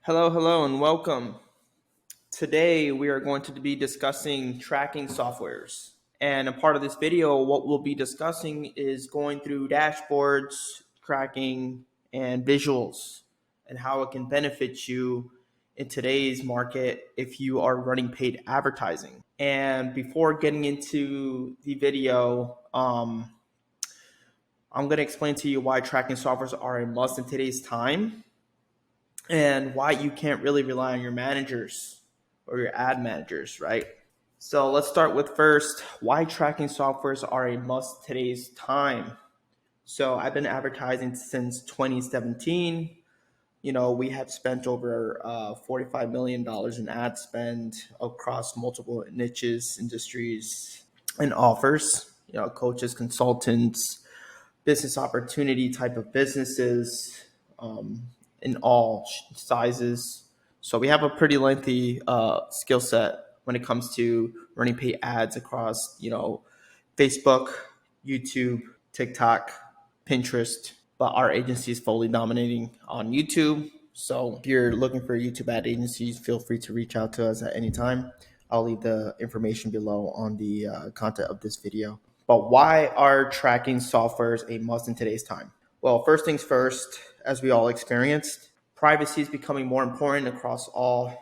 Hello, and welcome. Today, we are going to be discussing tracking softwares. And a part of this video, what we'll be discussing is going through dashboards, tracking, and visuals, and how it can benefit you in today's market if you are running paid advertising. And before getting into the video, I'm going to explain to you why tracking softwares are a must in today's time and why you can't really rely on your managers or your ad managers, right? So let's start with first why tracking softwares are a must today's time. So I've been advertising since 2017. We have spent over $45 million in ad spend across multiple niches, industries, and offers. Coaches, consultants, business opportunity type of businesses, in all sizes. So we have a pretty lengthy skill set when it comes to running paid ads across, Facebook, YouTube, TikTok, Pinterest. But our agency is fully dominating on YouTube. So if you're looking for a YouTube ad agency, feel free to reach out to us at any time. I'll leave the information below on the content of this video. But why are tracking softwares a must in today's time? Well, first things first, as we all experienced, privacy is becoming more important across all,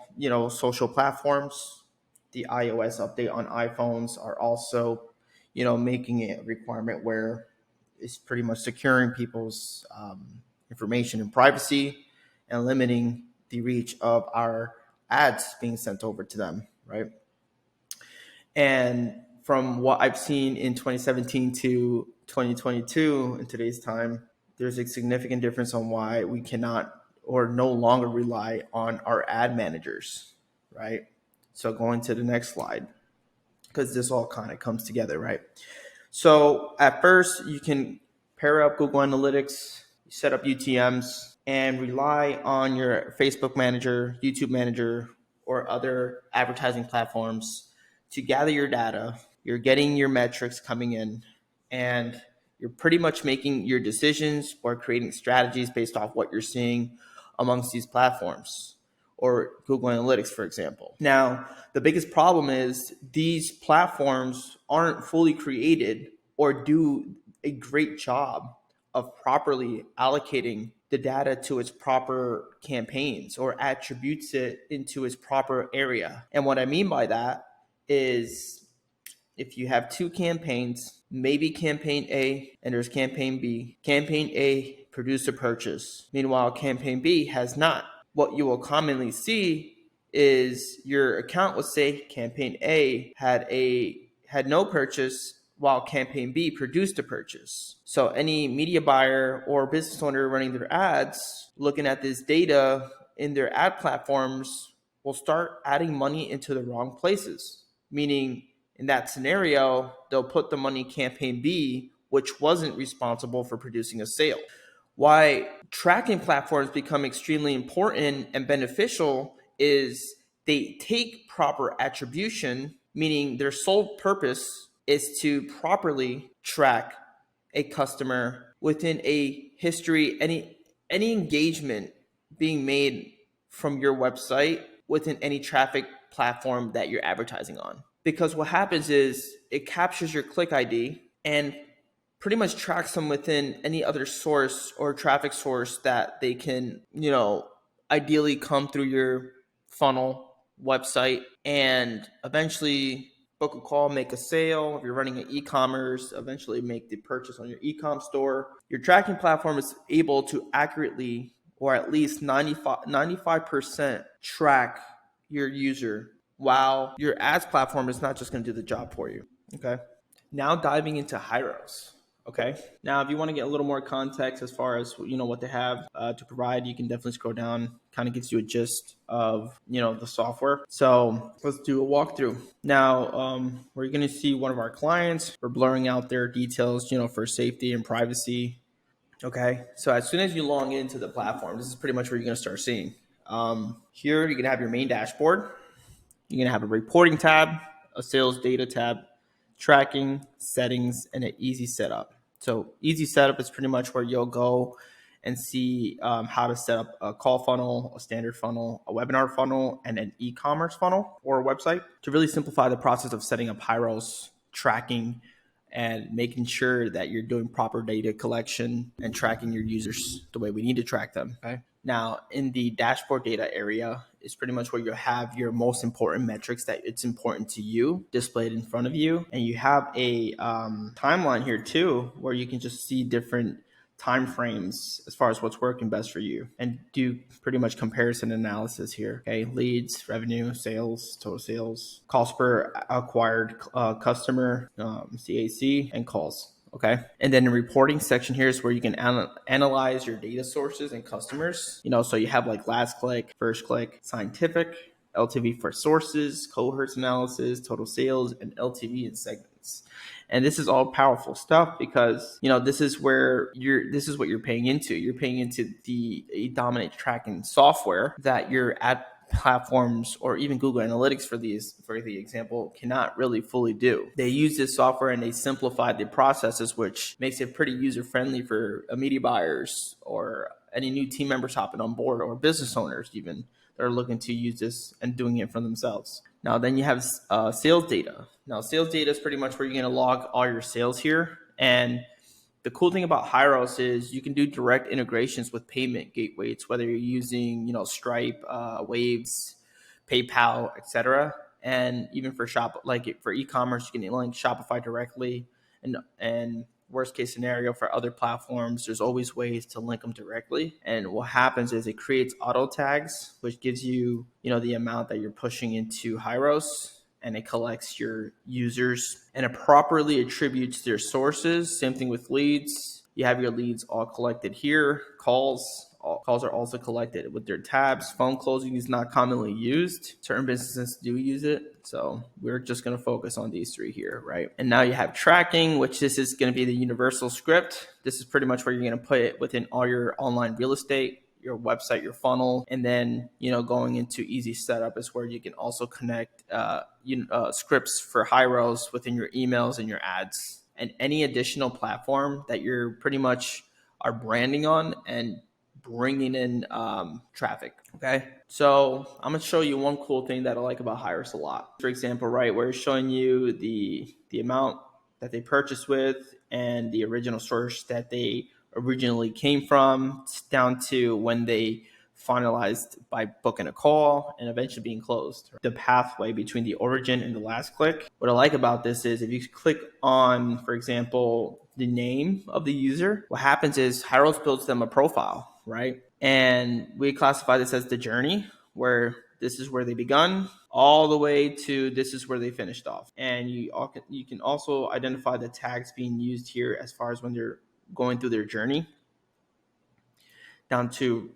social platforms. The iOS update on iPhones are also, making it a requirement where it's pretty much securing people's information and privacy and limiting the reach of our ads being sent over to them, right? And from what I've seen in 2017 to 2022 in today's time, there's a significant difference on why we cannot or no longer rely on our ad managers, right? So going to the next slide, because this all kind of comes together, right? So at first, you can pair up Google Analytics, set up UTMs, and rely on your Facebook manager, YouTube manager, or other advertising platforms to gather your data. You're getting your metrics coming in, and you're pretty much making your decisions or creating strategies based off what you're seeing amongst these platforms or Google Analytics, for example. Now, the biggest problem is these platforms aren't fully created or do a great job of properly allocating the data to its proper campaigns or attributes it into its proper area. And what I mean by that is if you have two campaigns, maybe campaign A and there's campaign B. Campaign A produced a purchase. Meanwhile, campaign B has not. What you will commonly see is your account will say campaign A had no purchase while campaign B produced a purchase. So any media buyer or business owner running their ads, looking at this data in their ad platforms, will start adding money into the wrong places. Meaning, in that scenario, they'll put the money in campaign B, which wasn't responsible for producing a sale. Why tracking platforms become extremely important and beneficial is they take proper attribution, meaning their sole purpose is to properly track a customer within a history, any engagement being made from your website within any traffic platform that you're advertising on. Because what happens is it captures your click ID and pretty much tracks them within any other source or traffic source that they can, ideally come through your funnel website and eventually book a call, make a sale. If you're running an e-commerce, eventually make the purchase on your e-com store. Your tracking platform is able to accurately, or at least 95% track your user, while your ads platform is not just going to do the job for you. Okay. Now diving into Hyros. Okay. Now, if you want to get a little more context as far as what they have to provide, you can definitely scroll down. Kind of gives you a gist of the software. So let's do a walkthrough. Now, we're going to see one of our clients. We're blurring out their details, for safety and privacy. Okay. So as soon as you log into the platform, this is pretty much where you're going to start seeing. Here, you're going to have your main dashboard. You're going to have a reporting tab, a sales data tab, tracking, settings, and an easy setup. So easy setup is pretty much where you'll go and see how to set up a call funnel, a standard funnel, a webinar funnel, and an e-commerce funnel or a website to really simplify the process of setting up Hyros, tracking, and making sure that you're doing proper data collection and tracking your users the way we need to track them. Okay. Now, in the dashboard data area is pretty much where you have your most important metrics that it's important to you displayed in front of you. And you have a timeline here too, where you can just see different time frames as far as what's working best for you and do pretty much comparison analysis here. Okay, leads, revenue, sales, total sales, cost per acquired customer, CAC, and calls. Okay. And then the reporting section here is where you can analyze your data sources and customers. So you have like last click, first click, scientific, LTV for sources, cohorts analysis, total sales, and LTV in segments. And this is all powerful stuff because, this is what you're paying into. You're paying into the dominant tracking software that your ad platforms or even Google Analytics for the example cannot really fully do. They use this software and they simplify the processes, which makes it pretty user friendly for media buyers or any new team members hopping on board or business owners even that are looking to use this and doing it for themselves. Now, then you have sales data. Now, sales data is pretty much where you're going to log all your sales here. And the cool thing about Hyros is you can do direct integrations with payment gateways, whether you're using, Stripe, Waves, PayPal, etc. And even for for e-commerce, you can link Shopify directly. And worst case scenario for other platforms, there's always ways to link them directly. And what happens is it creates auto tags, which gives you, the amount that you're pushing into Hyros, and it collects your users and it properly attributes their sources. Same thing with leads. You have your leads all collected here. Calls are also collected with their tabs. Phone closing is not commonly used. Certain businesses do use it. So we're just going to focus on these three here, right? And now you have tracking, which this is going to be the universal script. This is pretty much where you're going to put it within all your online real estate, your website, your funnel, and then, going into easy setup is where you can also connect scripts for Hyros within your emails and your ads and any additional platform that you're pretty much are branding on and bringing in traffic. Okay. So I'm going to show you one cool thing that I like about Hyros a lot. For example, right, where it's showing you the amount that they purchased with and the original source that they originally came from down to when they finalized by booking a call and eventually being closed. The pathway between the origin and the last click. What I like about this is if you click on, for example, the name of the user, what happens is Hyros builds them a profile, right? And we classify this as the journey, where this is where they begun all the way to this is where they finished off. And you can also identify the tags being used here as far as when they're going through their journey, down to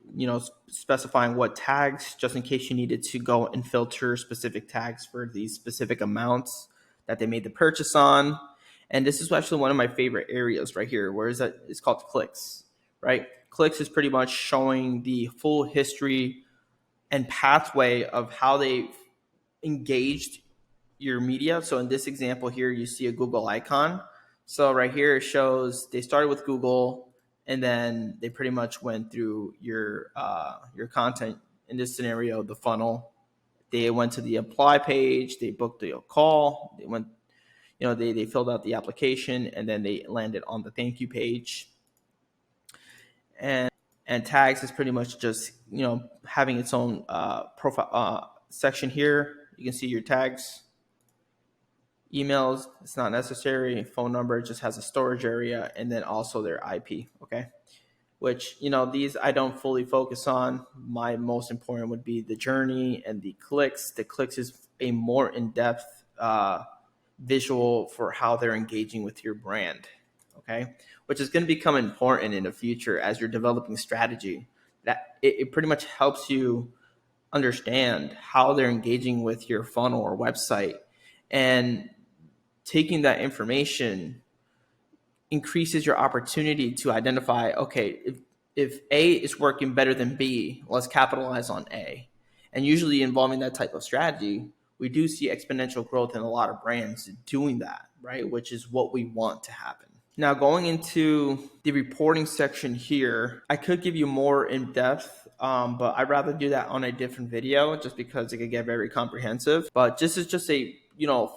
specifying what tags, just in case you needed to go and filter specific tags for these specific amounts that they made the purchase on. And this is actually one of my favorite areas right here, where is that? It's called clicks, right? Clicks is pretty much showing the full history and pathway of how they engaged your media. So in this example here, you see a Google icon. So right here, it shows they started with Google, and then they pretty much went through your content. In this scenario, the funnel. They went to the apply page. They booked the call. They went, they filled out the application, and then they landed on the thank you page. And tags is pretty much just having its own profile section here. You can see your tags. Emails, it's not necessary. Phone number just has a storage area, and then also their IP. Okay, which these I don't fully focus on. My most important would be the journey and the clicks. The clicks is a more in-depth visual for how they're engaging with your brand. Okay, which is going to become important in the future as you're developing strategy. That it pretty much helps you understand how they're engaging with your funnel or website, and taking that information increases your opportunity to identify, okay, if A is working better than B, let's capitalize on A. And usually involving that type of strategy, we do see exponential growth in a lot of brands doing that, right? Which is what we want to happen. Now going into the reporting section here, I could give you more in depth, but I'd rather do that on a different video just because it could get very comprehensive. But this is just a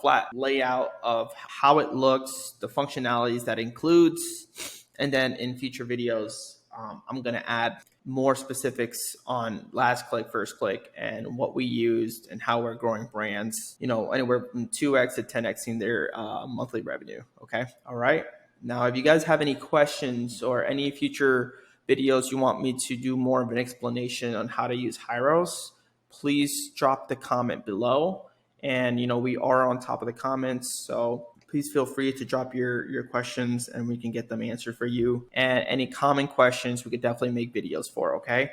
flat layout of how it looks, the functionalities that includes, and then in future videos, I'm going to add more specifics on last click, first click, and what we used and how we're growing brands, anywhere from 2x to 10xing their monthly revenue. Okay. All right. Now, if you guys have any questions or any future videos you want me to do more of an explanation on how to use Hyros, please drop the comment below. And, we are on top of the comments. So please feel free to drop your questions and we can get them answered for you. And any common questions, we could definitely make videos for, okay?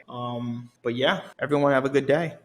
But yeah, everyone have a good day.